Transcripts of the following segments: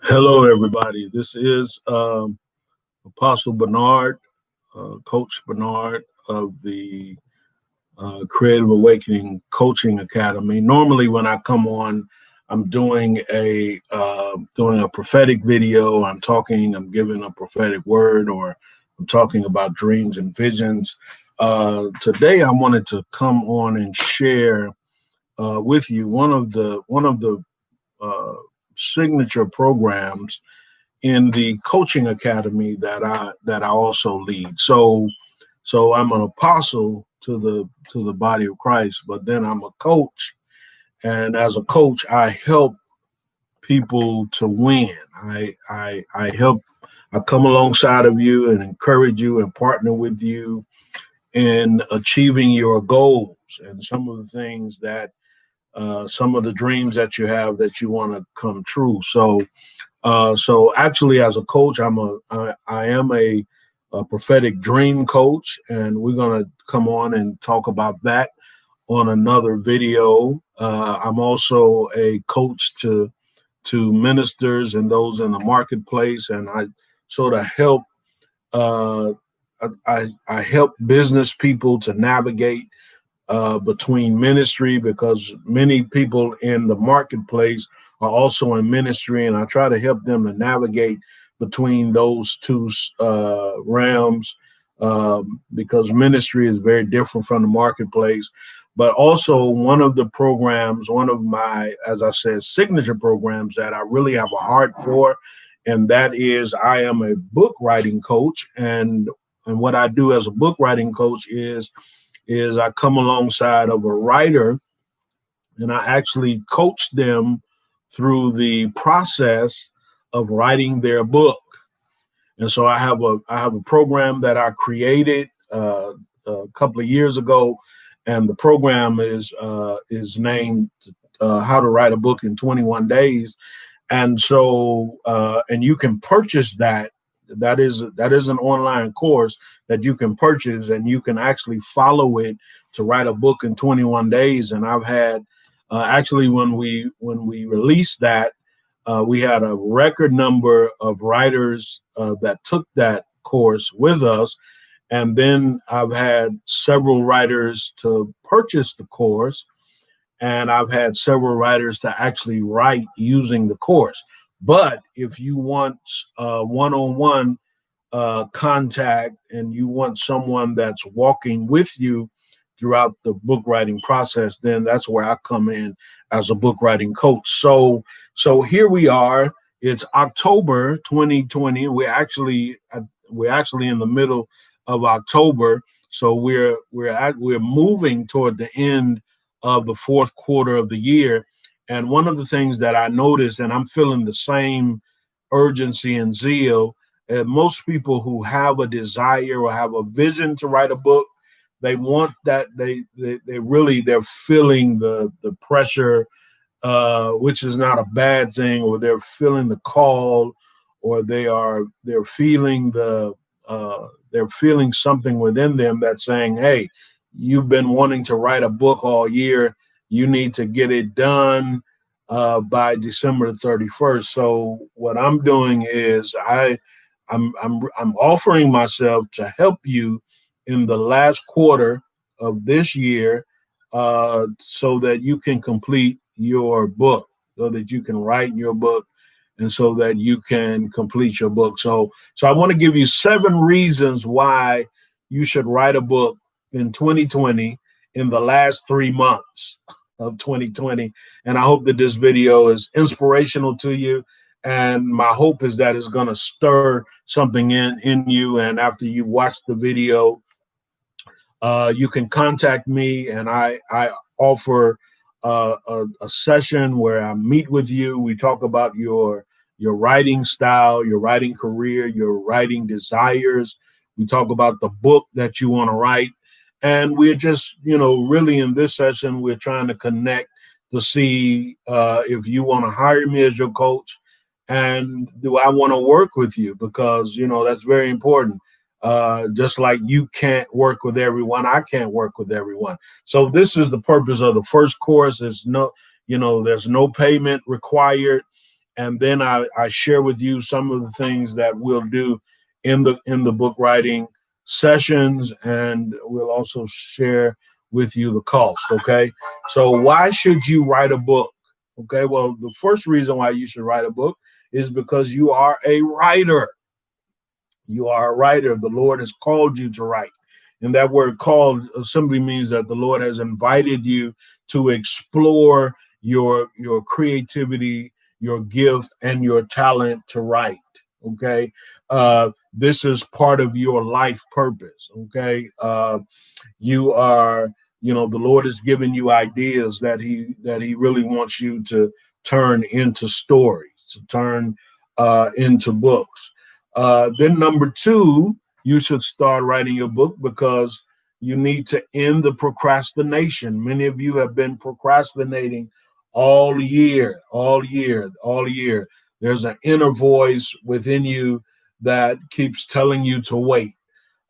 Hello, everybody. This is Apostle Bernard, Coach Bernard of the Creative Awakening Coaching Academy. Normally, when I come on, I'm doing a prophetic video. I'm giving a prophetic word, or I'm talking about dreams and visions. Today, I wanted to come on and share with you one of the uh, signature programs in the coaching academy that I also lead. So I'm an apostle to the body of Christ, but then I'm a coach, and as a coach, I help people to win. I help. I come alongside of you and encourage you and partner with you in achieving your goals and some of the things that some of the dreams that you have that you want to come true. So actually, as a coach, I am a prophetic dream coach, and we're gonna come on and talk about that on another video. I'm also a coach to ministers and those in the marketplace, and I sort of help. Uh, I help business people to navigate between ministry, because many people in the marketplace are also in ministry, and I try to help them to navigate between those two realms, because ministry is very different from the marketplace. But also, one of my, as I said, signature programs that I really have a heart for, and that is I am a book writing coach, and what I do as a book writing coach is I come alongside of a writer, and I actually coach them through the process of writing their book. And so I have a program that I created a couple of years ago, and the program is named How to Write a Book in 21 Days. And so and you can purchase that. That is an online course that you can purchase, and you can actually follow it to write a book in 21 days. And I've had actually, when we released that, we had a record number of writers that took that course with us. And then I've had several writers to purchase the course, and I've had several writers to actually write using the course. But if you want one-on-one contact, and you want someone that's walking with you throughout the book writing process, then that's where I come in as a book writing coach. So here we are. It's October 2020. We're actually in the middle of October. So we're moving toward the end of the fourth quarter of the year. And one of the things that I noticed, and I'm feeling the same urgency and zeal, and most people who have a desire or have a vision to write a book, they want that. They're feeling the pressure, which is not a bad thing, or they're feeling the call, or they're feeling something within them that's saying, "Hey, you've been wanting to write a book all year. You need to get it done by December 31st." So what I'm doing is I'm offering myself to help you in the last quarter of this year, so that you can complete your book, so that you can write your book, and so that you can complete your book. So I want to give you 7 reasons why you should write a book in 2020, in the last 3 months of 2020. And I hope that this video is inspirational to you. And my hope is that it's going to stir something in you. And after you watch the video, you can contact me, and I offer a session where I meet with you. We talk about your writing style, your writing career, your writing desires. We talk about the book that you want to write. And we're just, really in this session, we're trying to connect to see if you want to hire me as your coach, and do I want to work with you, because, that's very important. Just like you can't work with everyone, I can't work with everyone. So this is the purpose of the first course. There's no payment required. and then I share with you some of the things that we'll do in the book writing sessions, and we'll also share with you the cost. Okay, so why should you write a book? Okay, well, the first reason why you should write a book is because you are a writer. You are a writer. The Lord has called you to write. And that word called simply means that the Lord has invited you to explore your creativity, your gift, and your talent to write. Okay. This is part of your life purpose. Okay. You are, the Lord has given you ideas that he really wants you to turn into stories, to turn into books. Then number two, you should start writing your book because you need to end the procrastination. Many of you have been procrastinating all year, all year, all year. There's an inner voice within you that keeps telling you to wait.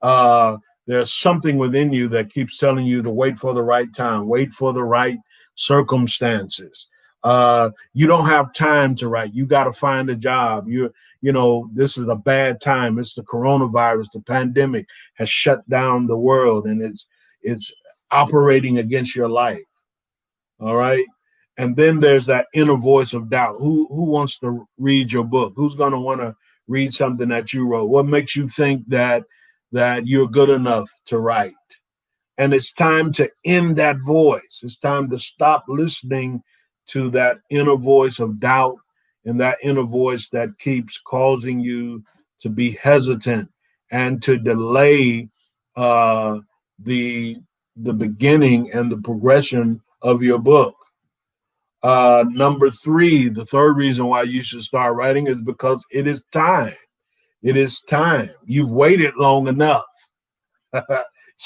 uh, there's something within you that keeps telling you to wait for the right time, wait for the right circumstances. You don't have time to write. You got to find a job. This is a bad time. It's the coronavirus. The pandemic has shut down the world, and it's operating against your life. All right. And then there's that inner voice of doubt. Who wants to read your book? Who's going to want to read something that you wrote? What makes you think that you're good enough to write? And it's time to end that voice. It's time to stop listening to that inner voice of doubt and that inner voice that keeps causing you to be hesitant and to delay uh, the the beginning and the progression of your book. Number three, the third reason why you should start writing is because it is time. It is time. You've waited long enough.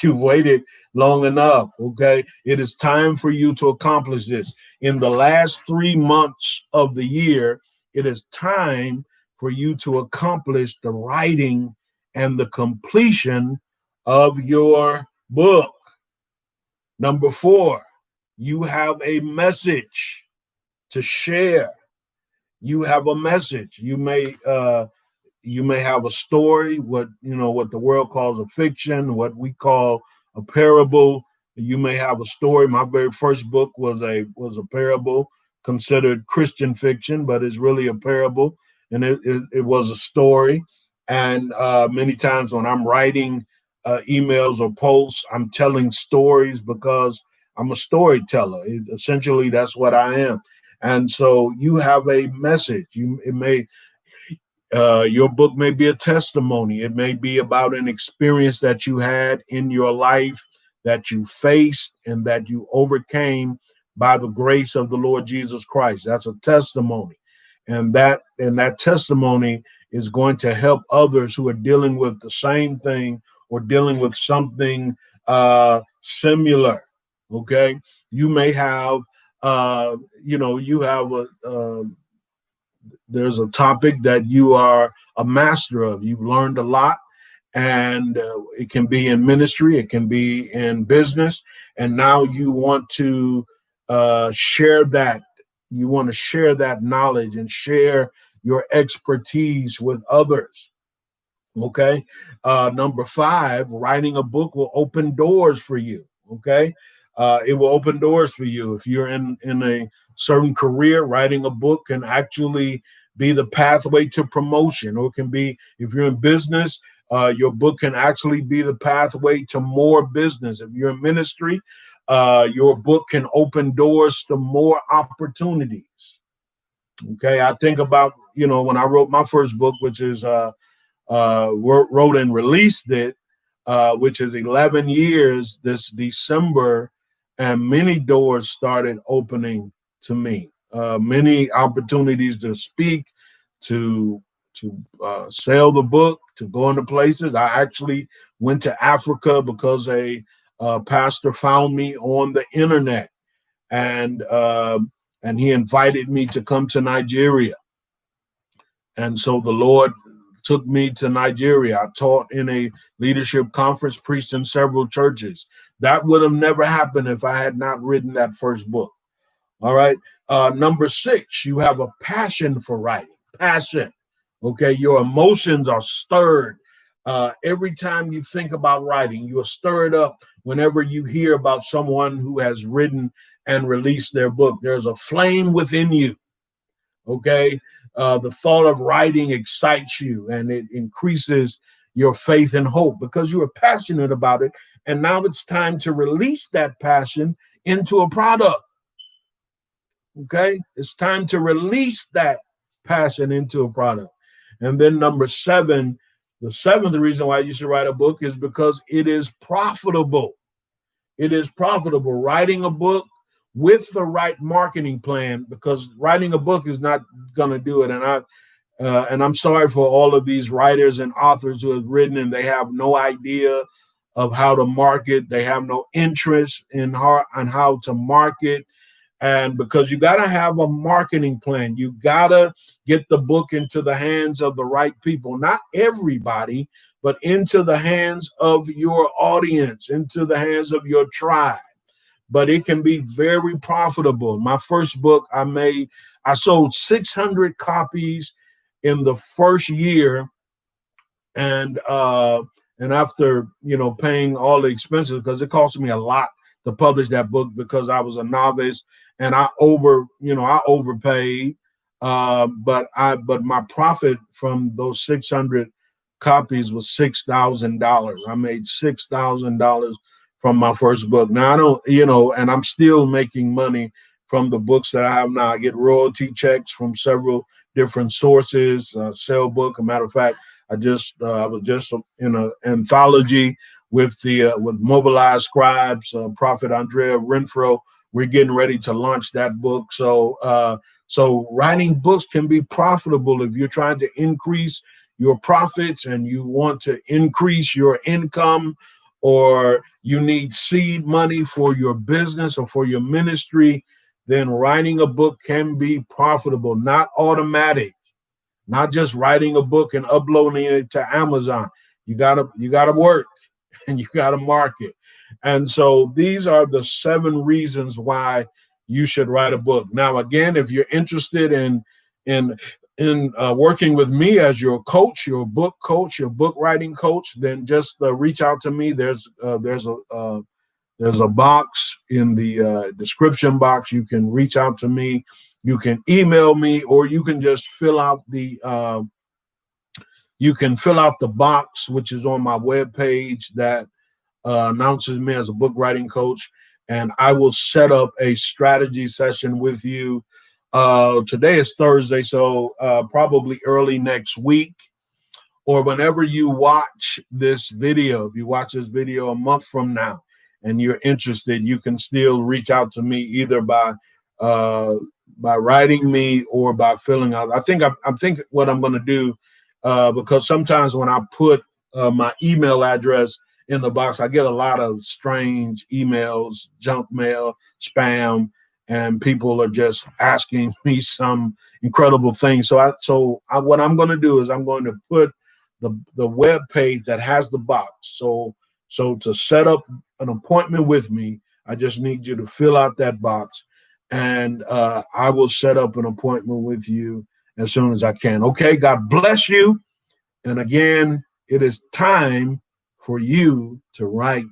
You've waited long enough. Okay. It is time for you to accomplish this. In the last 3 months of the year, it is time for you to accomplish the writing and the completion of your book. Number four, you have a message to share. You have a message. You may have a story, what the world calls a fiction, what we call a parable. You may have a story. My very first book was a parable, considered Christian fiction, but it's really a parable, and it was a story. And many times when I'm writing emails or posts, I'm telling stories because I'm a storyteller. Essentially, that's what I am. And so you have a message. Your book may be a testimony. It may be about an experience that you had in your life that you faced and that you overcame by the grace of the Lord Jesus Christ. That's a testimony. And that testimony is going to help others who are dealing with the same thing or dealing with something similar. Okay. You may have, you have there's a topic that you are a master of. You've learned a lot, and it can be in ministry, it can be in business, and now you want to share that. You want to share that knowledge and share your expertise with others. Okay. Number five, writing a book will open doors for you. Okay. It will open doors for you. If you're in a certain career, writing a book can actually be the pathway to promotion, or it can be, if you're in business, your book can actually be the pathway to more business. If you're in ministry, your book can open doors to more opportunities. Okay. I think about, when I wrote my first book, which is wrote and released it, which is 11 years this December, and many doors started opening to me. Many opportunities to speak, to sell the book, to go into places. I actually went to Africa because a pastor found me on the internet, and he invited me to come to Nigeria. And so the Lord took me to Nigeria. I taught in a leadership conference, preached in several churches. That would have never happened if I had not written that first book. All right. Number 6, you have a passion for writing. Passion. Okay. Your emotions are stirred. Every time you think about writing, you are stirred up whenever you hear about someone who has written and released their book. There's a flame within you. Okay. The thought of writing excites you and it increases your faith and hope because you are passionate about it. And now it's time to release that passion into a product. Okay. It's time to release that passion into a product. And then number 7, the 7th reason why you should write a book is because it is profitable. It is profitable. Writing a book with the right marketing plan, because writing a book is not going to do it. And I'm sorry for all of these writers and authors who have written and they have no idea of how to market. They have no interest in how to market. And because you got to have a marketing plan, you got to get the book into the hands of the right people, not everybody, but into the hands of your audience, into the hands of your tribe. But it can be very profitable. My first book I sold 600 copies in the first year. And after paying all the expenses, because it cost me a lot to publish that book because I was a novice and I overpaid. But my profit from those 600 copies was $6,000. I made $6,000 from my first book. Now I don't, and I'm still making money from the books that I have now. I get royalty checks from several different sources. Sell book. A matter of fact, I was just in an anthology with Mobilized Scribes, Prophet Andrea Renfro. We're getting ready to launch that book. So writing books can be profitable if you're trying to increase your profits and you want to increase your income, or you need seed money for your business or for your ministry. Then writing a book can be profitable, not automatic. Not just writing a book and uploading it to Amazon. You gotta work and you gotta market. And so these are the 7 reasons why you should write a book. Now, again, if you're interested in working with me as your coach, your book writing coach, then just reach out to me. There's a box in the description box. You can reach out to me. You can email me, or you can just fill out the box, which is on my webpage that announces me as a book writing coach, and I will set up a strategy session with you. Today is Thursday, so probably early next week, or whenever you watch this video. If you watch this video a month from now and you're interested, you can still reach out to me either by writing me or by filling out. I think what I'm going to do, because sometimes when I put my email address in the box, I get a lot of strange emails, junk mail, spam, and people are just asking me some incredible things. So what I'm going to do is I'm going to put the web page that has the box. So to set up an appointment with me, I just need you to fill out that box, and I will set up an appointment with you as soon as I can. Okay, God bless you. And again, it is time for you to write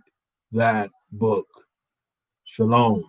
that book. Shalom.